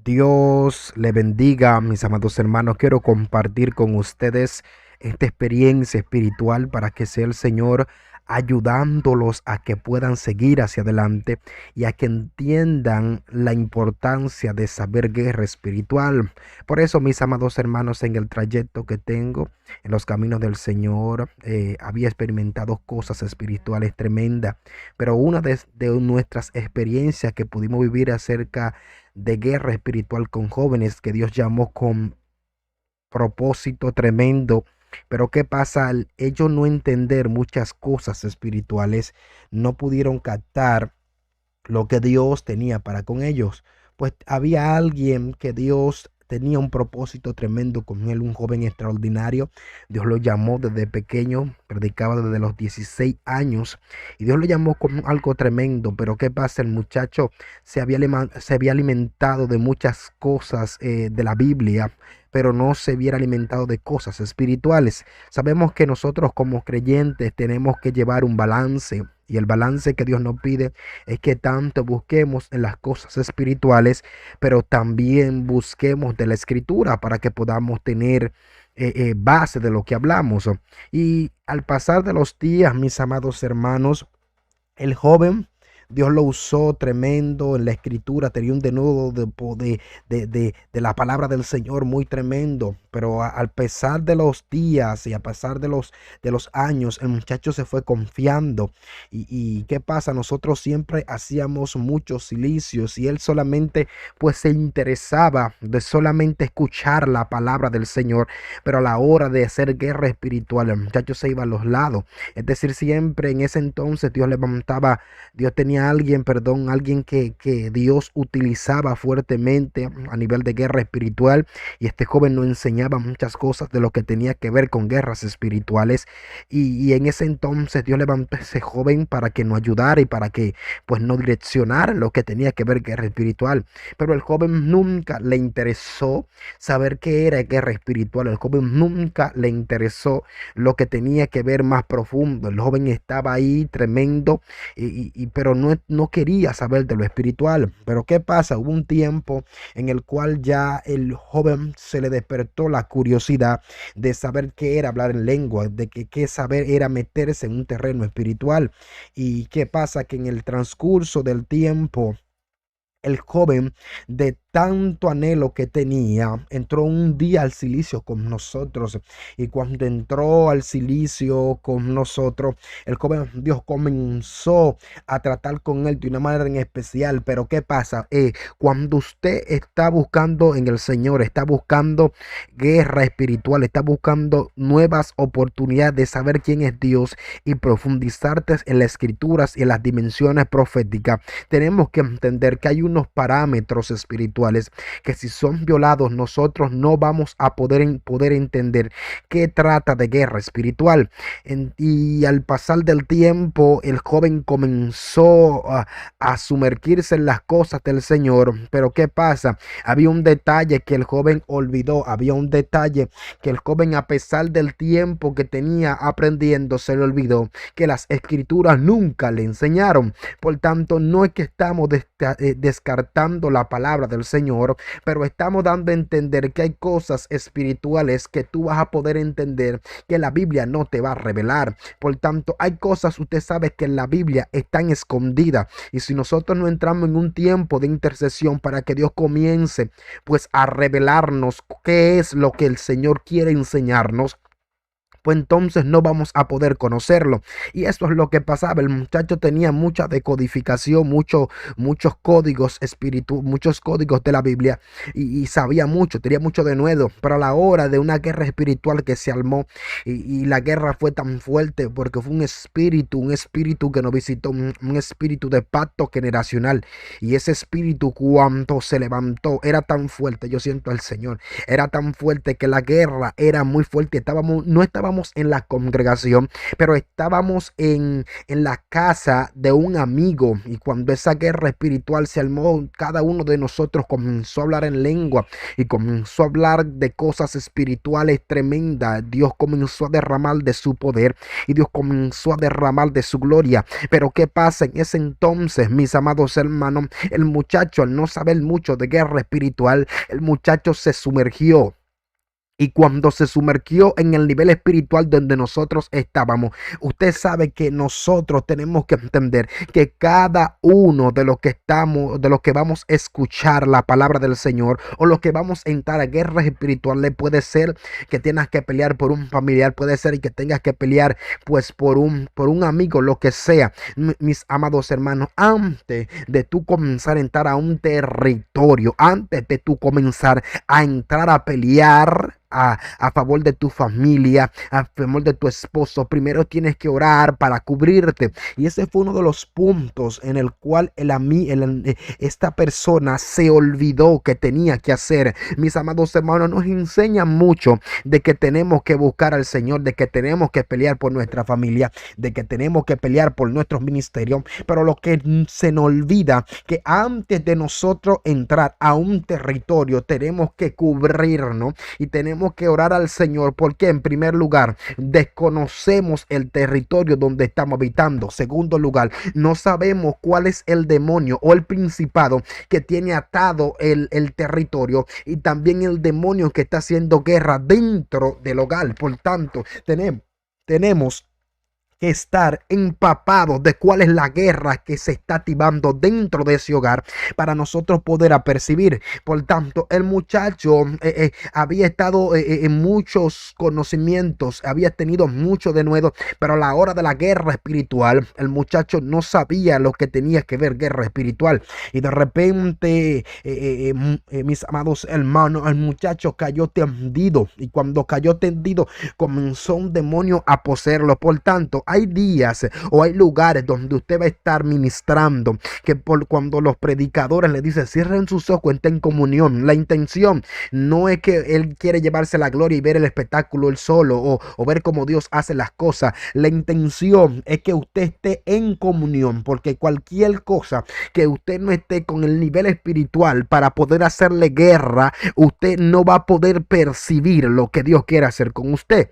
Dios le bendiga, mis amados hermanos. Quiero compartir con ustedes esta experiencia espiritual para que sea el Señor ayudándolos a que puedan seguir hacia adelante y a que entiendan la importancia de saber guerra espiritual. Por eso, mis amados hermanos, en el trayecto que tengo en los caminos del Señor, había experimentado cosas espirituales tremendas, pero una de nuestras experiencias que pudimos vivir acerca de guerra espiritual con jóvenes que Dios llamó con propósito tremendo. Pero ¿qué pasa? Al ellos no entender muchas cosas espirituales, no pudieron captar lo que Dios tenía para con ellos. Pues había alguien que Dios tenía un propósito tremendo con él, un joven extraordinario. Dios lo llamó desde pequeño, predicaba desde los 16 años y Dios lo llamó con algo tremendo. Pero ¿qué pasa? El muchacho se había alimentado de muchas cosas de la Biblia, pero no se hubiera alimentado de cosas espirituales. Sabemos que nosotros como creyentes tenemos que llevar un balance, y el balance que Dios nos pide es que tanto busquemos en las cosas espirituales, pero también busquemos de la escritura para que podamos tener base de lo que hablamos. Y al pasar de los días, mis amados hermanos, el joven, Dios lo usó tremendo en la escritura, tenía un denudo de la palabra del Señor muy tremendo. Pero al pesar de los días y a pesar de los años, el muchacho se fue confiando. Y ¿qué pasa? Nosotros siempre hacíamos muchos cilicios y él solamente pues se interesaba de solamente escuchar la palabra del Señor. Pero a la hora de hacer guerra espiritual, el muchacho se iba a los lados. Es decir, siempre en ese entonces Dios tenía alguien que Dios utilizaba fuertemente a nivel de guerra espiritual, y este joven no enseñaba muchas cosas de lo que tenía que ver con guerras espirituales, y en ese entonces Dios levantó a ese joven para que nos ayudara y para que pues no direccionara lo que tenía que ver guerra espiritual. Pero el joven nunca le interesó saber qué era guerra espiritual. El joven nunca le interesó lo que tenía que ver más profundo. El joven estaba ahí tremendo, pero no quería saber de lo espiritual. Pero ¿qué pasa? Hubo un tiempo en el cual ya el joven se le despertó la curiosidad de saber qué era hablar en lengua, de que qué saber era meterse en un terreno espiritual. ¿Y qué pasa? Que en el transcurso del tiempo, el joven, de tanto anhelo que tenía, entró un día al silicio con nosotros. Y cuando entró al silicio con nosotros, el joven, Dios comenzó a tratar con él de una manera en especial. Pero ¿qué pasa? Cuando usted está buscando en el Señor, está buscando guerra espiritual, está buscando nuevas oportunidades de saber quién es Dios y profundizarte en las escrituras y en las dimensiones proféticas, tenemos que entender que hay unos parámetros espirituales que si son violados, nosotros no vamos a poder entender qué trata de guerra espiritual. Y al pasar del tiempo, el joven comenzó a sumergirse en las cosas del Señor. Pero ¿qué pasa? Había un detalle que el joven olvidó, había un detalle que el joven, a pesar del tiempo que tenía aprendiendo, se le olvidó, que las escrituras nunca le enseñaron. Por tanto, no es que estamos descartando la palabra del Señor, pero estamos dando a entender que hay cosas espirituales que tú vas a poder entender que la Biblia no te va a revelar. Por tanto, hay cosas, usted sabe, que en la Biblia están escondidas, y si nosotros no entramos en un tiempo de intercesión para que Dios comience pues a revelarnos qué es lo que el Señor quiere enseñarnos, pues entonces no vamos a poder conocerlo. Y eso es lo que pasaba. El muchacho tenía mucha decodificación, muchos códigos muchos códigos de la Biblia, y sabía mucho, tenía mucho de nuevo. Pero a la hora de una guerra espiritual que se armó, y la guerra fue tan fuerte porque fue un espíritu que nos visitó, un espíritu de pacto generacional. Y ese espíritu, cuando se levantó, era tan fuerte, yo siento al Señor, era tan fuerte que la guerra era muy fuerte. No estábamos estábamos en la congregación, pero estábamos en la casa de un amigo, y cuando esa guerra espiritual se armó, cada uno de nosotros comenzó a hablar en lengua y comenzó a hablar de cosas espirituales tremendas. Dios comenzó a derramar de su poder y Dios comenzó a derramar de su gloria. Pero ¿qué pasa? En ese entonces, mis amados hermanos, el muchacho, al no saber mucho de guerra espiritual, el muchacho se sumergió. Y cuando se sumergió en el nivel espiritual donde nosotros estábamos, usted sabe que nosotros tenemos que entender que cada uno de los que estamos, de los que vamos a escuchar la palabra del Señor, o los que vamos a entrar a guerras espirituales, puede ser que tengas que pelear por un familiar, puede ser que tengas que pelear pues por un amigo, lo que sea. Mis amados hermanos, antes de tú comenzar a entrar a un territorio, antes de tú comenzar a entrar a pelear a favor de tu familia, a favor de tu esposo, primero tienes que orar para cubrirte. Y ese fue uno de los puntos en el cual esta persona se olvidó que tenía que hacer. Mis amados hermanos, nos enseñan mucho de que tenemos que buscar al Señor, de que tenemos que pelear por nuestra familia, de que tenemos que pelear por nuestros ministerios, pero lo que se nos olvida, que antes de nosotros entrar a un territorio tenemos que cubrirnos y tenemos que orar al Señor, porque en primer lugar desconocemos el territorio donde estamos habitando. Segundo lugar, no sabemos cuál es el demonio o el principado que tiene atado el territorio, y también el demonio que está haciendo guerra dentro del hogar. Por tanto, tenemos que estar empapados de cuál es la guerra que se está activando dentro de ese hogar para nosotros poder apercibir. Por tanto, el muchacho había estado en muchos conocimientos, había tenido mucho de nuevo, pero a la hora de la guerra espiritual, el muchacho no sabía lo que tenía que ver guerra espiritual. Y de repente, mis amados hermanos, el muchacho cayó tendido, y cuando cayó tendido comenzó un demonio a poseerlo. Por tanto, hay días o hay lugares donde usted va a estar ministrando, que cuando los predicadores le dicen cierren sus ojos, estén en comunión, la intención no es que él quiere llevarse la gloria y ver el espectáculo él solo, o ver cómo Dios hace las cosas. La intención es que usted esté en comunión, porque cualquier cosa que usted no esté con el nivel espiritual para poder hacerle guerra, usted no va a poder percibir lo que Dios quiere hacer con usted.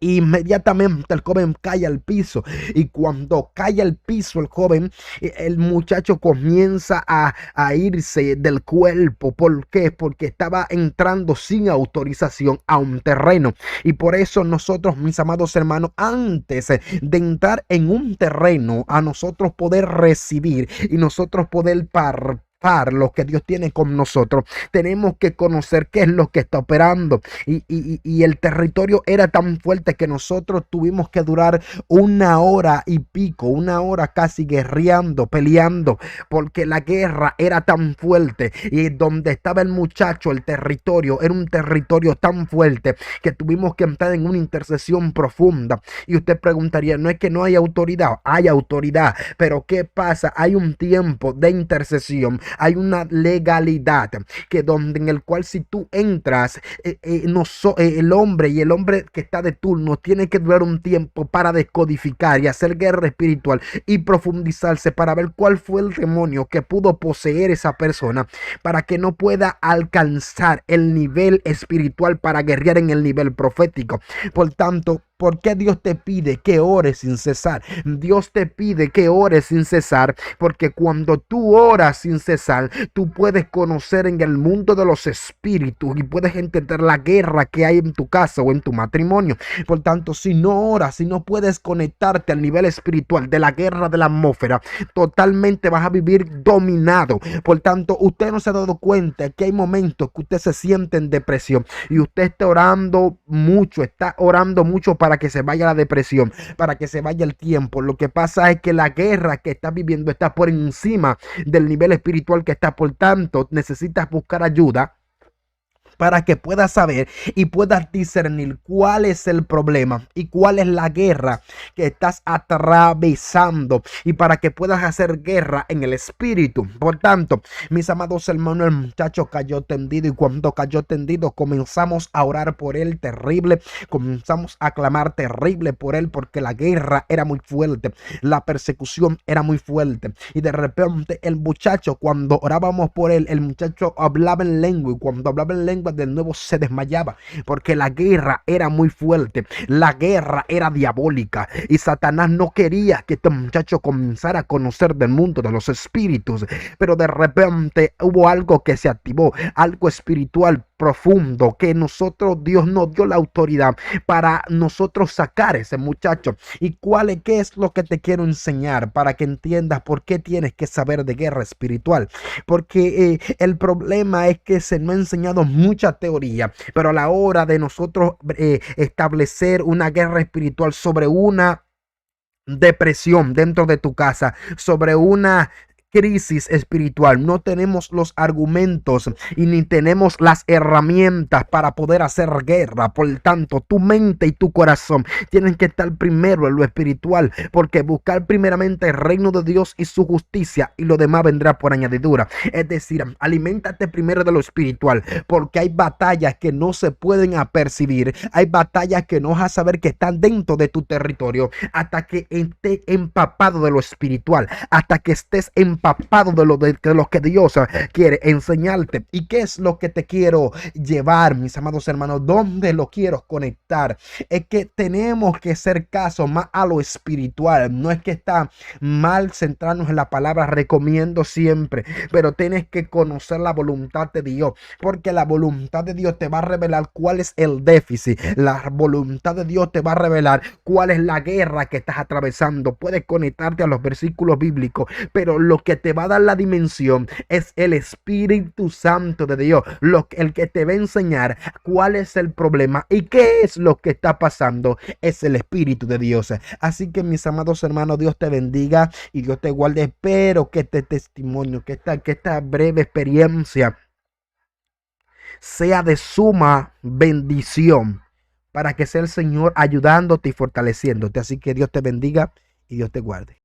Inmediatamente el joven cae al piso, y cuando cae al piso el joven, el muchacho comienza a irse del cuerpo. ¿Por qué? Porque estaba entrando sin autorización a un terreno. Y por eso nosotros, mis amados hermanos, antes de entrar en un terreno, a nosotros poder recibir y nosotros poder lo que Dios tiene con nosotros, tenemos que conocer qué es lo que está operando. Y el territorio era tan fuerte que nosotros tuvimos que durar 1 hora y pico, 1 hora casi guerreando, peleando, porque la guerra era tan fuerte. Y donde estaba el muchacho, el territorio era un territorio tan fuerte que tuvimos que entrar en una intercesión profunda. Y usted preguntaría, no es que no hay autoridad, hay autoridad, pero ¿qué pasa? Hay un tiempo de intercesión, hay una legalidad en el cual si tú entras, el hombre que está de turno tiene que durar un tiempo para descodificar y hacer guerra espiritual y profundizarse para ver cuál fue el demonio que pudo poseer esa persona, para que no pueda alcanzar el nivel espiritual para guerrear en el nivel profético. Por tanto, ¿por qué Dios te pide que ores sin cesar? Dios te pide que ores sin cesar, porque cuando tú oras sin cesar, tú puedes conocer en el mundo de los espíritus y puedes entender la guerra que hay en tu casa o en tu matrimonio. Por tanto, si no oras, si no puedes conectarte al nivel espiritual de la guerra de la atmósfera, totalmente vas a vivir dominado. Por tanto, usted no se ha dado cuenta que hay momentos que usted se siente en depresión y usted está orando mucho para que se vaya la depresión, para que se vaya el tiempo. Lo que pasa es que la guerra que estás viviendo está por encima del nivel espiritual que está. Por tanto, necesitas buscar ayuda para que puedas saber y puedas discernir cuál es el problema y cuál es la guerra que estás atravesando, y para que puedas hacer guerra en el espíritu. Por tanto, mis amados hermanos, el muchacho cayó tendido, y cuando cayó tendido comenzamos a orar por él terrible, comenzamos a clamar terrible por él, porque la guerra era muy fuerte, la persecución era muy fuerte, y de repente el muchacho, cuando orábamos por él, el muchacho hablaba en lengua, y cuando hablaba en lengua de nuevo se desmayaba, porque la guerra era muy fuerte, la guerra era diabólica, y Satanás no quería que este muchacho comenzara a conocer del mundo de los espíritus. Pero de repente hubo algo que se activó, algo espiritual profundo, que nosotros, Dios nos dio la autoridad para nosotros sacar ese muchacho. ¿Y qué es lo que te quiero enseñar para que entiendas por qué tienes que saber de guerra espiritual? Porque el problema es que se nos ha enseñado mucha teoría, pero a la hora de nosotros establecer una guerra espiritual sobre una depresión dentro de tu casa, sobre una crisis espiritual, no tenemos los argumentos y ni tenemos las herramientas para poder hacer guerra. Por tanto, tu mente y tu corazón tienen que estar primero en lo espiritual, porque buscar primeramente el reino de Dios y su justicia, y lo demás vendrá por añadidura. Es decir, aliméntate primero de lo espiritual, porque hay batallas que no se pueden apercibir, hay batallas que no vas a saber que están dentro de tu territorio hasta que estés empapado de lo espiritual, hasta que estés empapado de lo que Dios quiere enseñarte. ¿Y qué es lo que te quiero llevar, mis amados hermanos? ¿Dónde lo quiero conectar? Es que tenemos que hacer caso más a lo espiritual. No es que está mal centrarnos en la palabra, recomiendo siempre, pero tienes que conocer la voluntad de Dios, porque la voluntad de Dios te va a revelar cuál es el déficit. La voluntad de Dios te va a revelar cuál es la guerra que estás atravesando. Puedes conectarte a los versículos bíblicos, pero lo que te va a dar la dimensión es el Espíritu Santo de Dios, el que te va a enseñar cuál es el problema y qué es lo que está pasando, es el Espíritu de Dios. Así que, mis amados hermanos, Dios te bendiga y Dios te guarde. Espero que este testimonio, que esta breve experiencia sea de suma bendición, para que sea el Señor ayudándote y fortaleciéndote. Así que Dios te bendiga y Dios te guarde.